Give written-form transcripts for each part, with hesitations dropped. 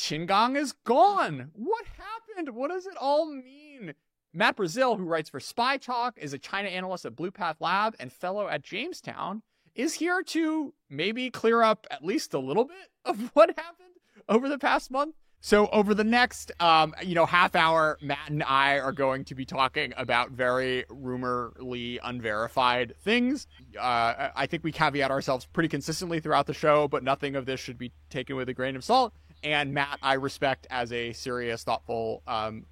Qin Gang is gone. What happened? What does it all mean? Matt Brazil, who writes for Spy Talk, is a China analyst at Blue Path Lab and fellow at Jamestown, is here to maybe clear up at least a little bit of what happened over the past month. So over the next, half hour, Matt and I are going to be talking about very rumorly unverified things. I think we caveat ourselves pretty consistently throughout the show, but nothing of this should be taken with a grain of salt. And Matt, I respect as a serious, thoughtful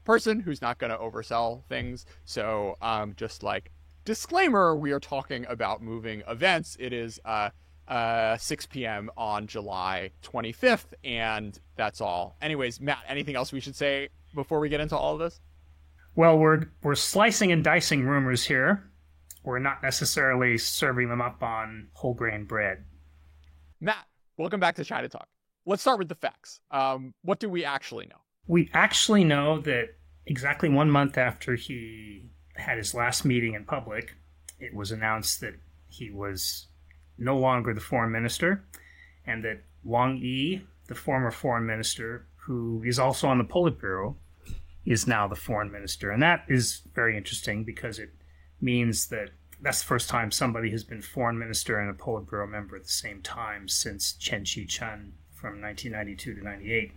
person who's not going to oversell things. So just like disclaimer, we are talking about moving events. It is 6 p.m. on July 25th, and that's all. Anyways, Matt, anything else we should say before we get into all of this? Well, we're slicing and dicing rumors here. We're not necessarily serving them up on whole grain bread. Matt, welcome back to China Talk. Let's start with the facts. What do we actually know? We actually know that exactly 1 month after he had his last meeting in public, it was announced that he was no longer the foreign minister, and that Wang Yi, the former foreign minister, who is also on the Politburo, is now the foreign minister. And that is very interesting because it means that that's the first time somebody has been foreign minister and a Politburo member at the same time since Chen Qi-chun from 1992 to 98.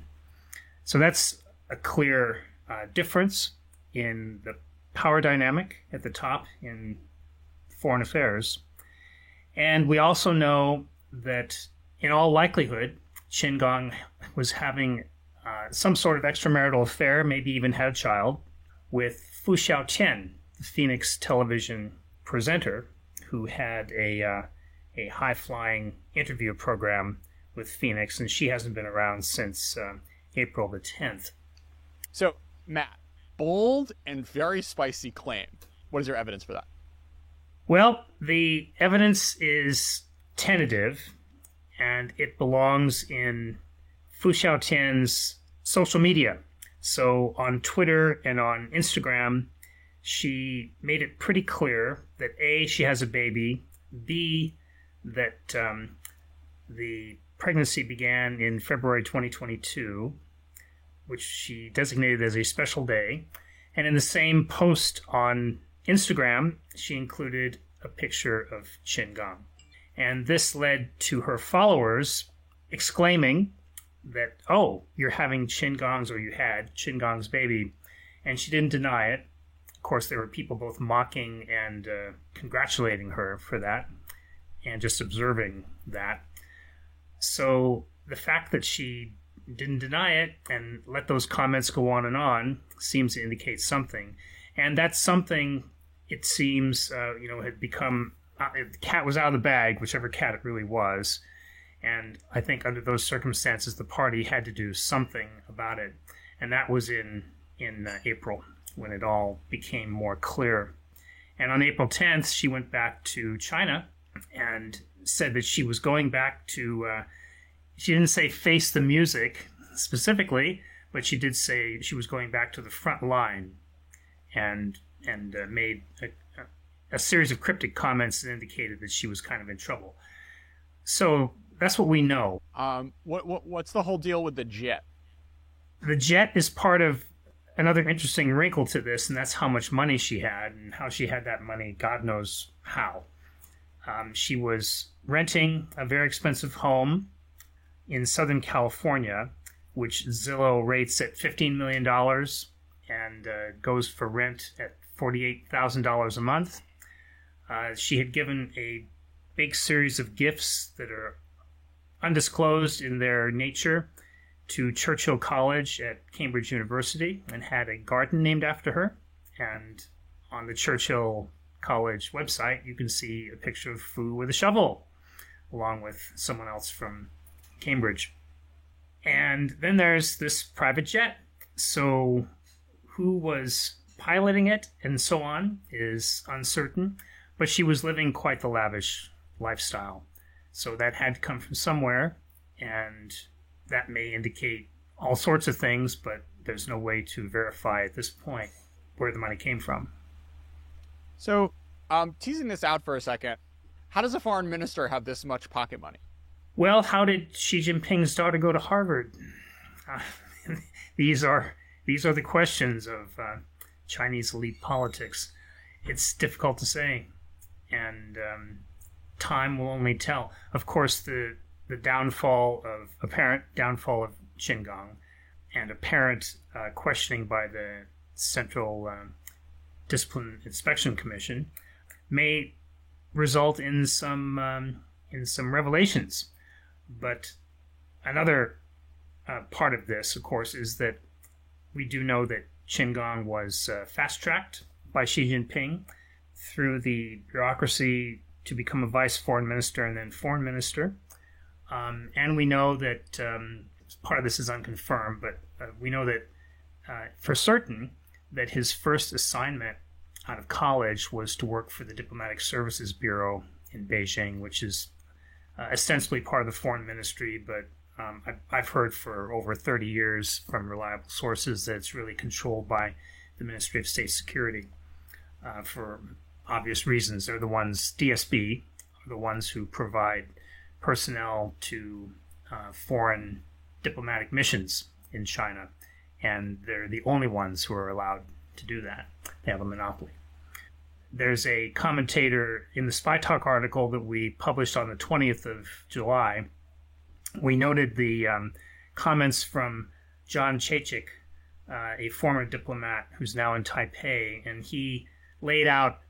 So that's a clear difference in the power dynamic at the top in foreign affairs. And we also know that in all likelihood, Qin Gang was having some sort of extramarital affair, maybe even had a child, with Fu Xiaotian, the Phoenix television presenter, who had a high-flying interview program with Phoenix, and she hasn't been around since April the 10th. So, Matt, bold and very spicy claim. What is your evidence for that? Well, the evidence is tentative, and it belongs in Fu Xiaotian's social media. So on Twitter and on Instagram, she made it pretty clear that A, she has a baby, B, that the pregnancy began in February 2022, which she designated as a special day. And in the same post on Instagram, she included a picture of Qin Gang. And this led to her followers exclaiming that, oh, you're having Qin Gang's, or you had Qin Gang's baby. And she didn't deny it. Of course, there were people both mocking and congratulating her for that, and just observing that. So the fact that she didn't deny it and let those comments go on seems to indicate something. And that's something, it seems, had become, the cat was out of the bag, whichever cat it really was. And I think under those circumstances, the party had to do something about it. And that was in April, when it all became more clear. And on April 10th, she went back to China and said that she was going back to, she didn't say face the music specifically, but she did say she was going back to the front line, and made a series of cryptic comments that indicated that she was kind of in trouble. So that's what we know. What's the whole deal with the jet? The jet is part of another interesting wrinkle to this, and that's how much money she had, and how she had that money, God knows how. She was renting a very expensive home in Southern California, which Zillow rates at $15 million and goes for rent at $48,000 a month. She had given a big series of gifts that are undisclosed in their nature to Churchill College at Cambridge University, and had a garden named after her. And on the Churchill College website, you can see a picture of Fu with a shovel, along with someone else from Cambridge. And then there's this private jet. So who was piloting it and so on is uncertain, but she was living quite the lavish lifestyle. So that had to come from somewhere, and that may indicate all sorts of things, but there's no way to verify at this point where the money came from. So, teasing this out for a second, how does a foreign minister have this much pocket money? Well, how did Xi Jinping's daughter go to Harvard? these are the questions of Chinese elite politics. It's difficult to say, and time will only tell. Of course, the apparent downfall of Qin and apparent questioning by the Central Discipline Inspection Commission may result in some revelations. But another part of this, of course, is that we do know that Qin was fast-tracked by Xi Jinping through the bureaucracy to become a vice foreign minister and then foreign minister. And we know that part of this is unconfirmed, but we know that for certain that his first assignment out of college was to work for the Diplomatic Services Bureau in Beijing, which is ostensibly part of the foreign ministry, but I've heard for over 30 years from reliable sources that it's really controlled by the Ministry of State Security for obvious reasons. They're the ones, DSB, are the ones who provide personnel to foreign diplomatic missions in China, and they're the only ones who are allowed to do that. They have a monopoly. There's a commentator in the Spy Talk article that we published on the 20th of July. We noted the comments from John Chechik, a former diplomat who's now in Taipei, and he laid out,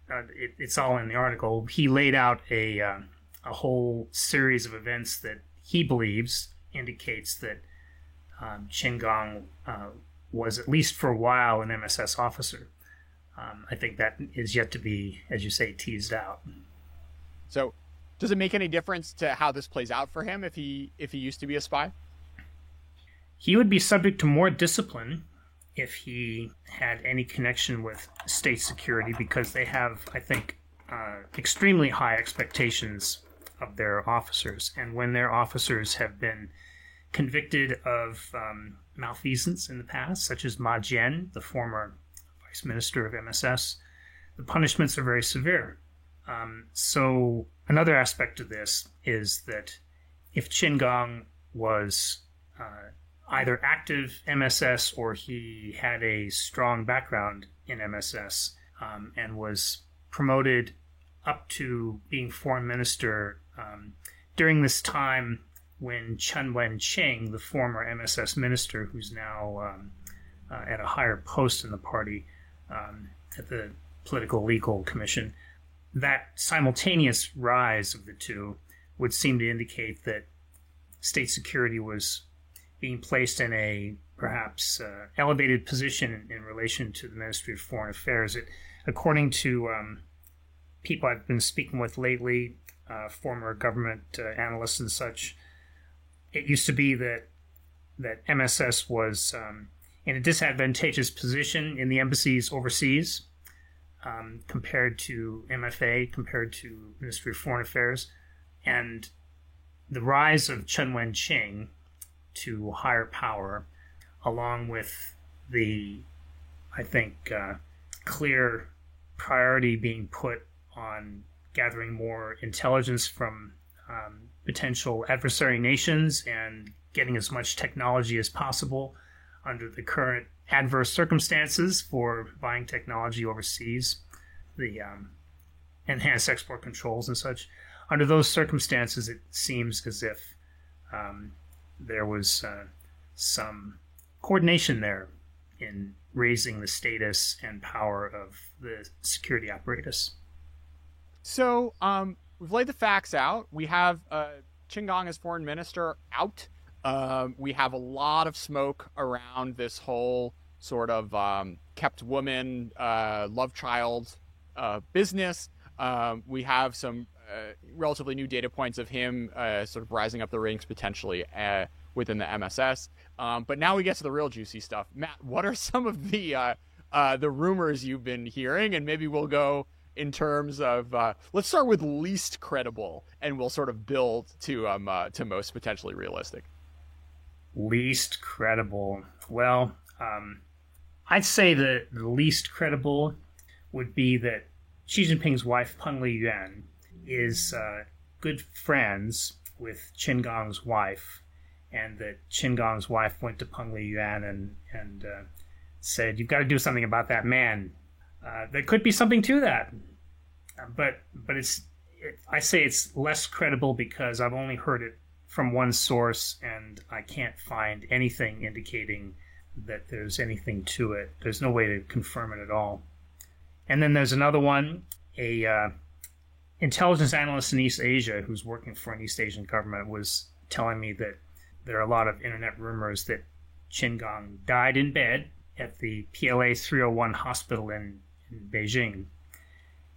it's all in the article, he laid out a whole series of events that he believes indicates that Qin was, at least for a while, an MSS officer. I think that is yet to be, as you say, teased out. So, does it make any difference to how this plays out for him if he used to be a spy? He would be subject to more discipline if he had any connection with state security, because they have, I think, extremely high expectations of their officers. And when their officers have been convicted of malfeasance in the past, such as Ma Jian, the former vice minister of MSS, the punishments are very severe. So another aspect of this is that if Qin was either active MSS or he had a strong background in MSS and was promoted up to being foreign minister during this time when Chen Wenqing, the former MSS minister, who's now at a higher post in the party at the Political Legal Commission, that simultaneous rise of the two would seem to indicate that state security was being placed in a perhaps elevated position in relation to the Ministry of Foreign Affairs. According to people I've been speaking with lately, former government analysts and such, it used to be that MSS was in a disadvantageous position in the embassies overseas compared to MFA, compared to Ministry of Foreign Affairs. And the rise of Chen Wenqing to higher power, along with the, I think, clear priority being put on gathering more intelligence from potential adversary nations and getting as much technology as possible under the current adverse circumstances for buying technology overseas, the enhanced export controls and such. Under those circumstances, it seems as if there was some coordination there in raising the status and power of the security apparatus. So we've laid the facts out. We have Qin as foreign minister out. We have a lot of smoke around this whole sort of kept woman, love child business. We have some relatively new data points of him sort of rising up the ranks potentially within the MSS. But now we get to the real juicy stuff. Matt, what are some of the rumors you've been hearing? And maybe we'll go in terms of let's start with least credible, and we'll sort of build to most potentially realistic. Least credible. Well, I'd say the least credible would be that Xi Jinping's wife, Peng Liyuan, is good friends with Qin Gang's wife, and that Qin Gong's wife went to Peng Liyuan and said, "You've got to do something about that man." There could be something to that, but I say it's less credible because I've only heard it from one source, and I can't find anything indicating that there's anything to it. There's no way to confirm it at all. And then there's another one, a intelligence analyst in East Asia who's working for an East Asian government was telling me that there are a lot of internet rumors that Qin Gong died in bed at the PLA 301 hospital in Beijing.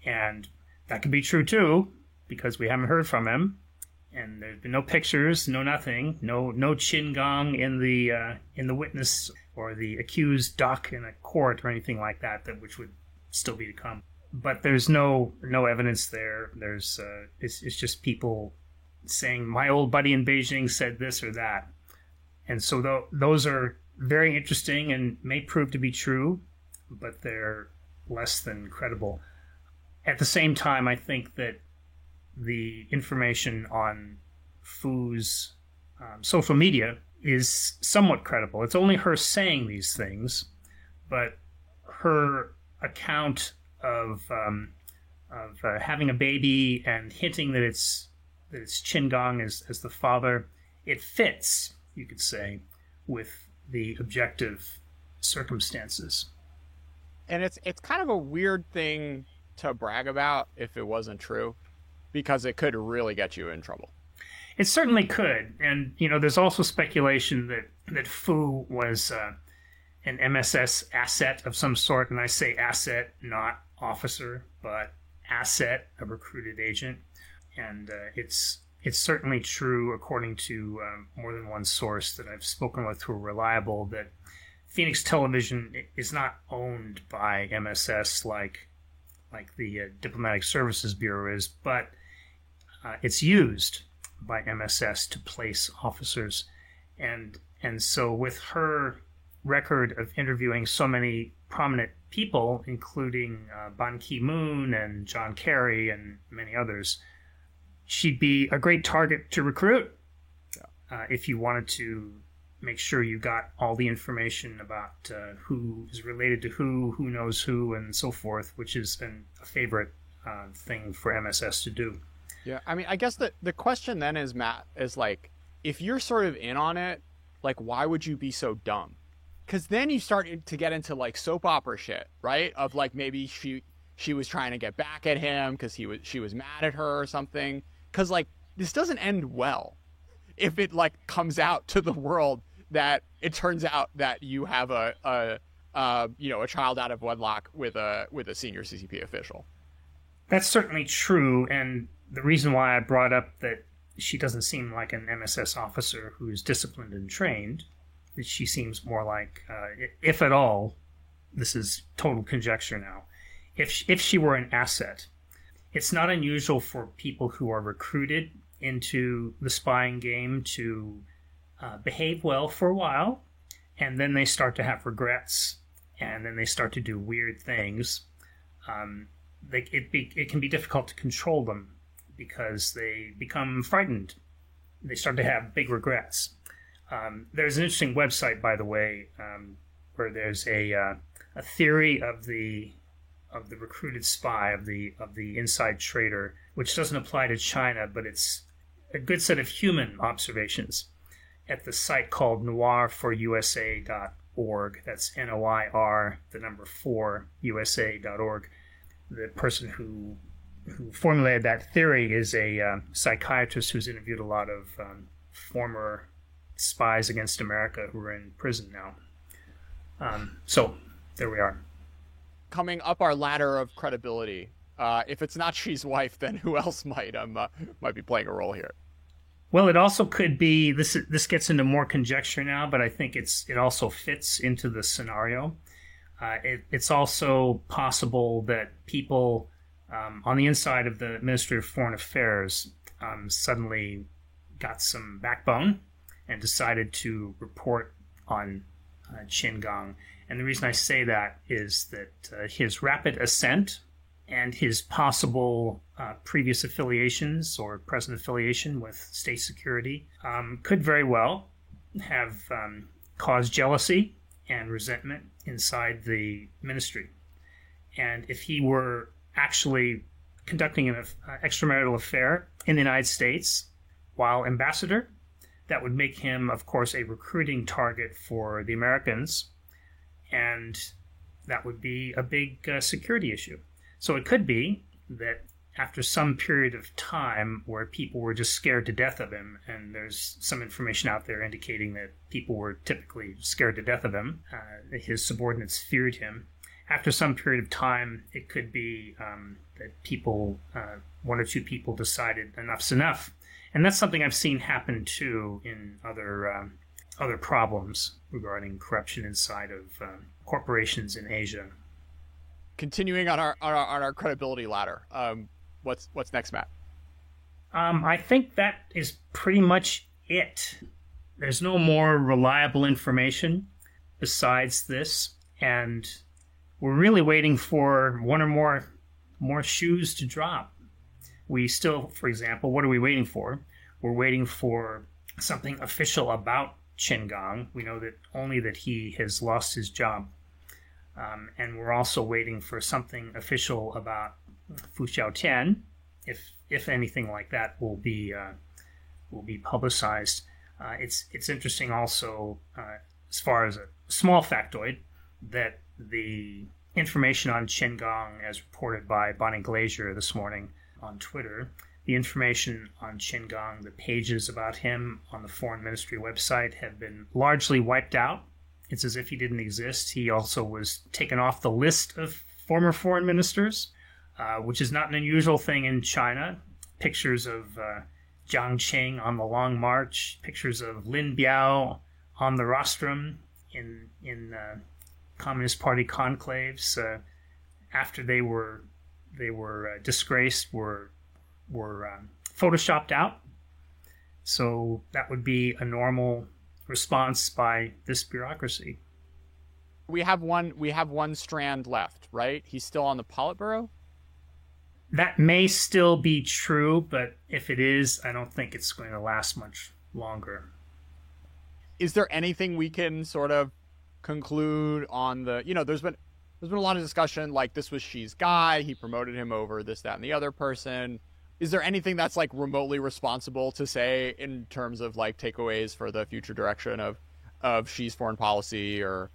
And that could be true too, because we haven't heard from him. And there's been no pictures, no nothing, no Qin Gong in the witness or the accused dock in a court or anything like that, which would still be to come. But there's no evidence there. There's it's just people saying my old buddy in Beijing said this or that, and so those are very interesting and may prove to be true, but they're less than credible. At the same time, I think that the information on Fu's social media is somewhat credible. It's only her saying these things, but her account of having a baby and hinting that it's Qin Gong as the father, it fits, you could say, with the objective circumstances. And it's kind of a weird thing to brag about if it wasn't true, because it could really get you in trouble. It certainly could. And, there's also speculation that Fu was an MSS asset of some sort. And I say asset, not officer, but asset, a recruited agent. And it's certainly true, according to more than one source that I've spoken with who are reliable, that Phoenix Television is not owned by MSS like the Diplomatic Services Bureau is, but it's used by MSS to place officers. And so with her record of interviewing so many prominent people, including Ban Ki-moon and John Kerry and many others, she'd be a great target to recruit if you wanted to make sure you got all the information about who is related to who knows who, and so forth, which has been a favorite thing for MSS to do. Yeah, I mean, I guess the question then is, Matt, is like, if you're sort of in on it, like, why would you be so dumb? Because then you start to get into like soap opera shit, right? Of like maybe she was trying to get back at him because she was mad at her or something. Because like this doesn't end well if it like comes out to the world that it turns out that you have a child out of wedlock with a senior CCP official. That's certainly true, and the reason why I brought up that she doesn't seem like an MSS officer who's disciplined and trained, that she seems more like, if at all, this is total conjecture now, if she were an asset. It's not unusual for people who are recruited into the spying game to behave well for a while, and then they start to have regrets, and then they start to do weird things. It can be difficult to control them because they become frightened. They start to have big regrets. There's an interesting website, by the way, where there's a theory of the recruited spy, of the inside trader, which doesn't apply to China, but it's a good set of human observations at the site called noir4usa.org. That's NOIR, the number 4, USA.org. The person who formulated that theory is a psychiatrist who's interviewed a lot of former spies against America who are in prison now. So there we are. Coming up our ladder of credibility, if it's not Xi's wife, then who else might be playing a role here? Well, it also could be, this gets into more conjecture now, but I think it also fits into the scenario. It's also possible that people on the inside of the Ministry of Foreign Affairs suddenly got some backbone and decided to report on Qin Gong. And the reason I say that is that his rapid ascent and his possible previous affiliations or present affiliation with state security could very well have caused jealousy and resentment inside the ministry. And if he were actually conducting an extramarital affair in the United States while ambassador, that would make him, of course, a recruiting target for the Americans, and that would be a big security issue. So it could be that after some period of time where people were just scared to death of him, and there's some information out there indicating that people were typically scared to death of him, his subordinates feared him. After some period of time, it could be that people, one or two people decided enough's enough. And that's something I've seen happen too in other problems regarding corruption inside of corporations in Asia. Continuing on our credibility ladder, what's next, Matt? I think that is pretty much it. There's no more reliable information besides this, and we're really waiting for one or more shoes to drop. We still, for example, what are we waiting for? We're waiting for something official about Qin Gang. We know that only that he has lost his job. And we're also waiting for something official about Fu Xiaotian, if anything like that will be publicized. It's interesting also, as far as a small factoid, that the information on Qin Gang, as reported by Bonnie Glazier this morning on Twitter, the information on Qin Gang, the pages about him on the Foreign Ministry website have been largely wiped out. It's as if he didn't exist. He also was taken off the list of former foreign ministers, which is not an unusual thing in China. Pictures of Jiang Qing on the Long March, pictures of Lin Biao on the rostrum in Communist Party conclaves after they were disgraced were photoshopped out. So that would be a normal response by this bureaucracy. We have one strand left, right? He's still on the Politburo? That may still be true, but if it is, I don't think it's going to last much longer. Is there anything we can sort of conclude on the, there's been a lot of discussion, like this was Xi's guy, he promoted him over this, that, and the other person. Is there anything that's like remotely responsible to say in terms of like takeaways for the future direction of Xi's foreign policy or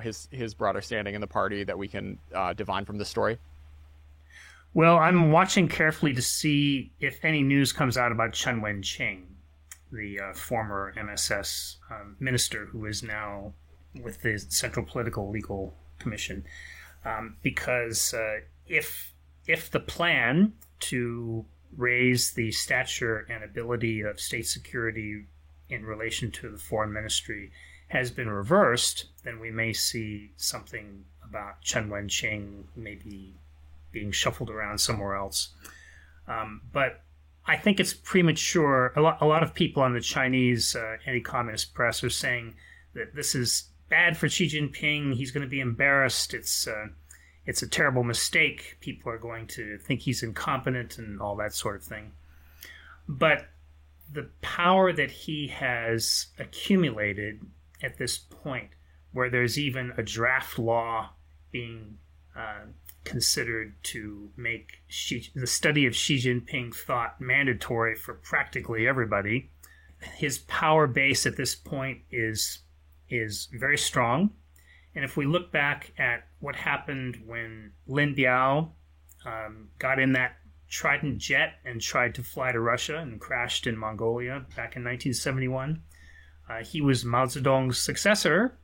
his broader standing in the party that we can divine from this story? Well, I'm watching carefully to see if any news comes out about Chen Wenqing, the former MSS minister who is now with the Central Political Legal Commission, because if the plan to raise the stature and ability of state security in relation to the foreign ministry has been reversed, then we may see something about Chen Wenqing maybe being shuffled around somewhere else. But I think it's premature. A lot of people on the Chinese anti-communist press are saying that this is bad for Xi Jinping. He's going to be embarrassed. It's a terrible mistake. People are going to think he's incompetent and all that sort of thing. But the power that he has accumulated at this point, where there's even a draft law being considered to make the study of Xi Jinping thought mandatory for practically everybody, his power base at this point is very strong. And if we look back at what happened when Lin Biao got in that Trident jet and tried to fly to Russia and crashed in Mongolia back in 1971, he was Mao Zedong's successor.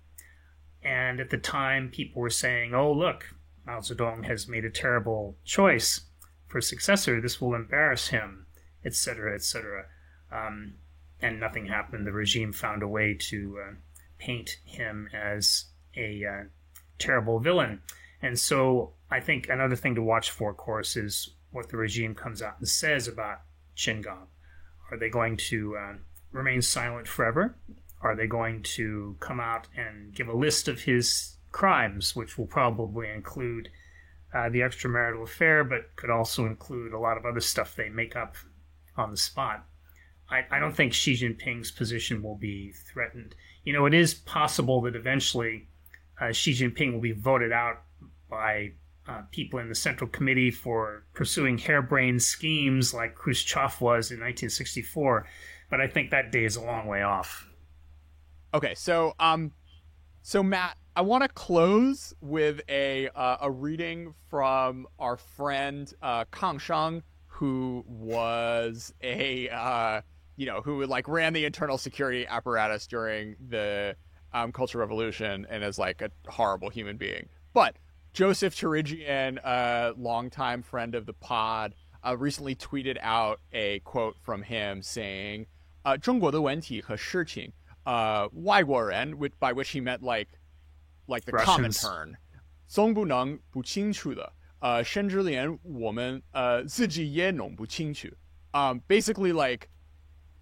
And at the time, people were saying, oh, look, Mao Zedong has made a terrible choice for successor. This will embarrass him, etc., etc. And nothing happened. The regime found a way to paint him as a terrible villain. And so I think another thing to watch for, of course, is what the regime comes out and says about Qin Gang. Are they going to remain silent forever? Are they going to come out and give a list of his crimes, which will probably include the extramarital affair, but could also include a lot of other stuff they make up on the spot? I don't think Xi Jinping's position will be threatened. It is possible that eventually Xi Jinping will be voted out by people in the Central Committee for pursuing harebrained schemes like Khrushchev was in 1964, but I think that day is a long way off. Okay, so Matt, I want to close with a reading from our friend Kang Sheng, who was who ran the internal security apparatus during the Cultural Revolution and is like a horrible human being. But Joseph Chirigian, a longtime friend of the pod, recently tweeted out a quote from him saying, 中国的问题和事情 外国人, by which he meant like the Russians. common turn, 总不能不清楚的, 甚至连我们自己也弄不清楚. Basically like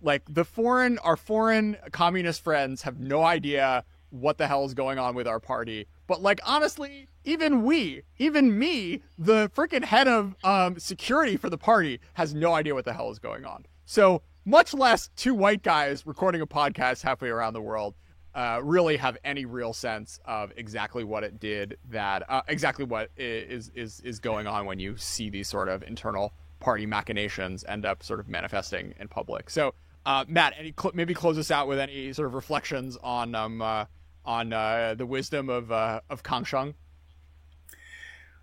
our foreign communist friends have no idea what the hell is going on with our party. But like, honestly, even me, the freaking head of security for the party has no idea what the hell is going on. So much less two white guys recording a podcast halfway around the world really have any real sense of exactly what it did exactly what is going on when you see these sort of internal party machinations end up sort of manifesting in public. So Matt, maybe close us out with any sort of reflections on the wisdom of Kang Sheng?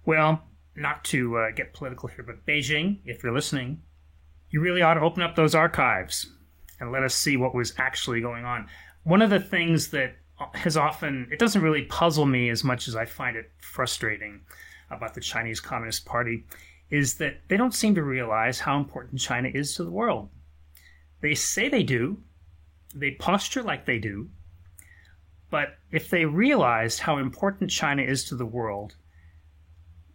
Well, not to get political here, but Beijing, if you're listening, you really ought to open up those archives and let us see what was actually going on. One of the things that it doesn't really puzzle me as much as I find it frustrating about the Chinese Communist Party, is that they don't seem to realize how important China is to the world. They say they do, they posture like they do, but if they realized how important China is to the world,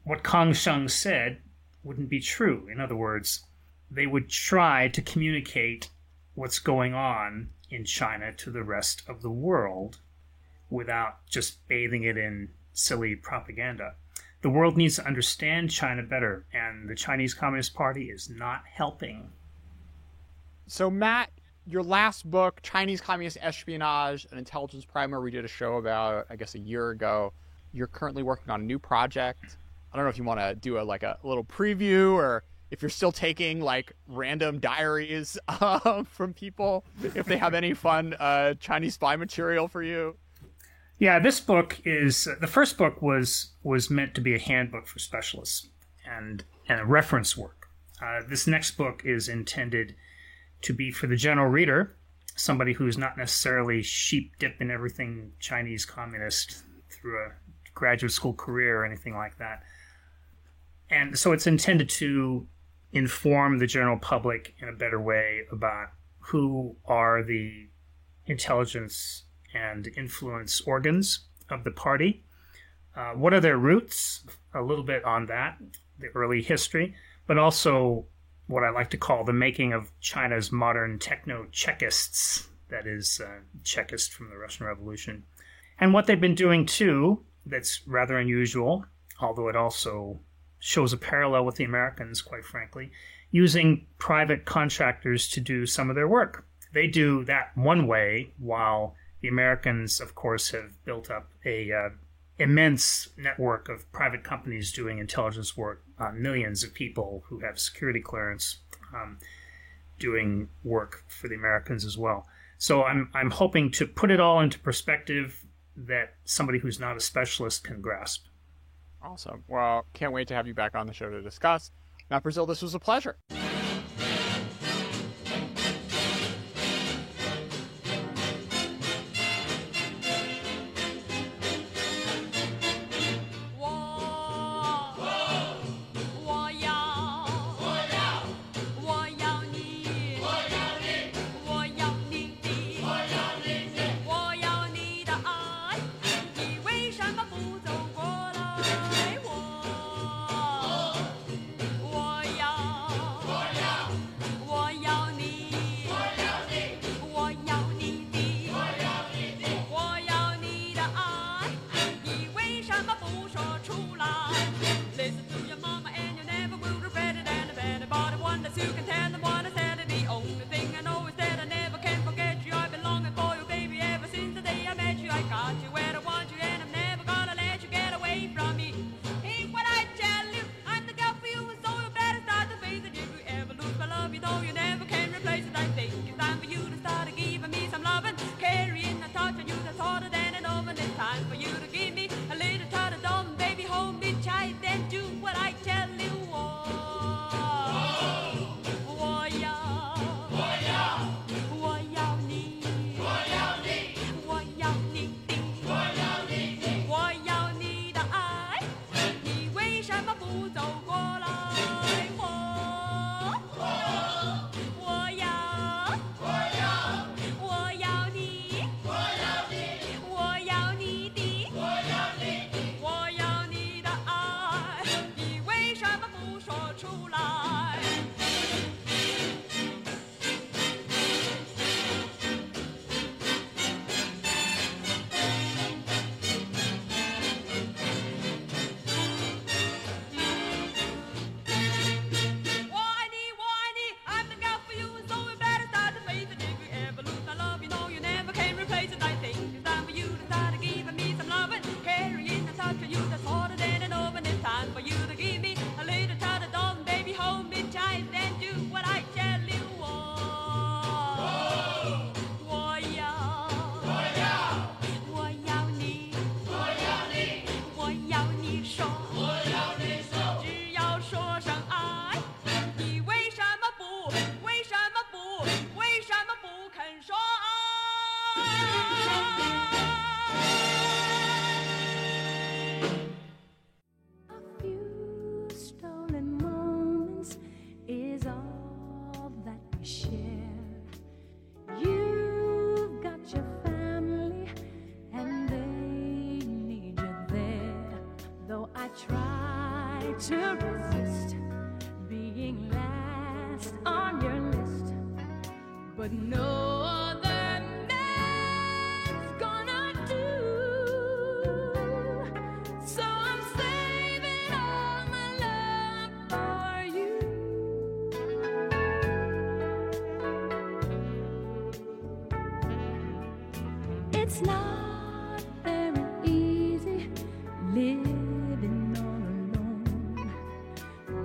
what Kang Sheng said wouldn't be true. In other words, they would try to communicate what's going on in China to the rest of the world without just bathing it in silly propaganda. The world needs to understand China better, and the Chinese Communist Party is not helping. So, Matt, your last book, Chinese Communist Espionage, an intelligence primer we did a show about, I guess, a year ago. You're currently working on a new project. I don't know if you want to do a little preview, or if you're still taking like random diaries from people, if they have any fun Chinese spy material for you. Yeah, this book is the first book was meant to be a handbook for specialists and a reference work. This next book is intended to be for the general reader, somebody who's not necessarily sheep dipping everything Chinese communist through a graduate school career or anything like that. And so it's intended to inform the general public in a better way about who are the intelligence and influence organs of the party. What are their roots? A little bit on that, the early history, but also what I like to call the making of China's modern techno-Chekists, that is, Chekist from the Russian Revolution. And what they've been doing, too, that's rather unusual, although it also shows a parallel with the Americans, quite frankly, using private contractors to do some of their work. They do that one way, while the Americans, of course, have built up a immense network of private companies doing intelligence work, millions of people who have security clearance doing work for the Americans as well. So I'm hoping to put it all into perspective that somebody who's not a specialist can grasp. Awesome. Well, can't wait to have you back on the show to discuss. Matt Brazil, this was a pleasure. to resist being last on your list, but no other man's gonna do. So I'm saving all my love for you. It's not very easy living all alone.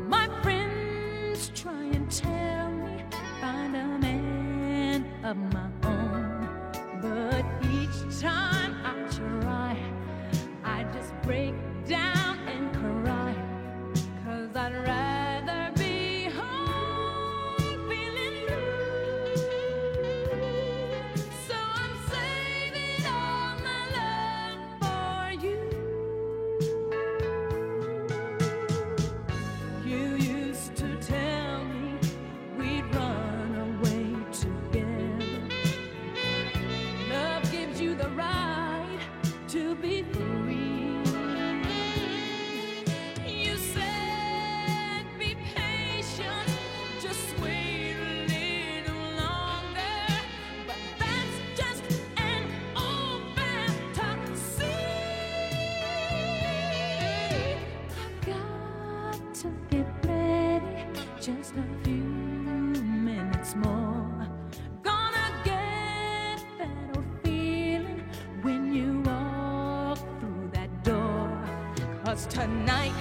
My friends try and tell me find a man of my own, but each time I try, I just break down and cry, 'cause I'd rather be home feeling blue. So I'm saving all my love for you. You used to tell me we'd run away together. Love gives you the right to be free. You said be patient, just wait a little longer, but that's just an old fantasy. I've got to get ready, just a few minutes more. Gonna get that old feeling when you walk through that door, 'cause tonight